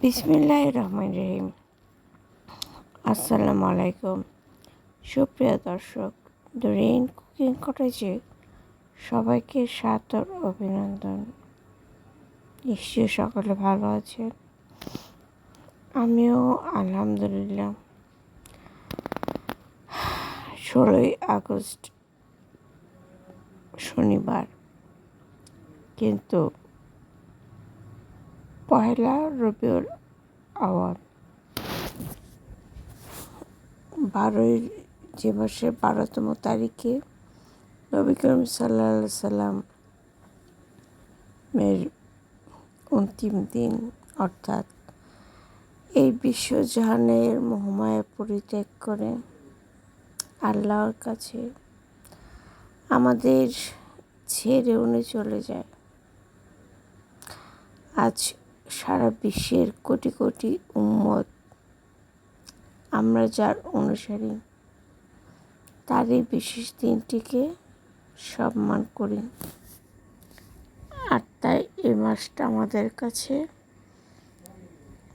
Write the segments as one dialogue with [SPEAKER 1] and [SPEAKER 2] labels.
[SPEAKER 1] বিসমিল্লাহির রহমানির রহিম। আসসালামু আলাইকুম। সুপ্রিয় দর্শক, দ্য রেইন কুকিং কটেজে সবাইকে সাদর অভিনন্দন। নিশ্চয়ই সকলে ভালো আছেন, আমিও আলহামদুলিল্লাহ। 16ই আগস্ট শনিবার, কিন্তু পয়লা রবিউল আউয়াল, 12 মাসের 12তম তারিখে নবী করিম সাল্লাল্লাহু আলাইহি সাল্লামের অন্তিম দিন, অর্থাৎ এই বিশ্বজাহানের মোহমায়া পরিত্যাগ করে আল্লাহর কাছে আমাদের ছেড়ে উনি চলে যায়। আজ সারা বিশ্বের কোটি কোটি উম্মত, আমরা যার অনুসারী, তার এই বিশেষ দিনটিকে সম্মান করি। আর তাই এই মাসটা আমাদের কাছে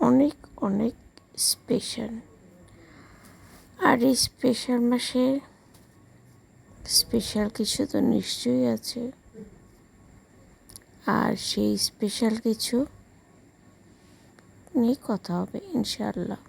[SPEAKER 1] অনেক অনেক স্পেশাল। আর এই স্পেশাল মাসে স্পেশাল কিছু তো নিশ্চয়ই আছে, আর সেই স্পেশাল কিছু নিয়ে কথা হবে ইনশাআল্লাহ।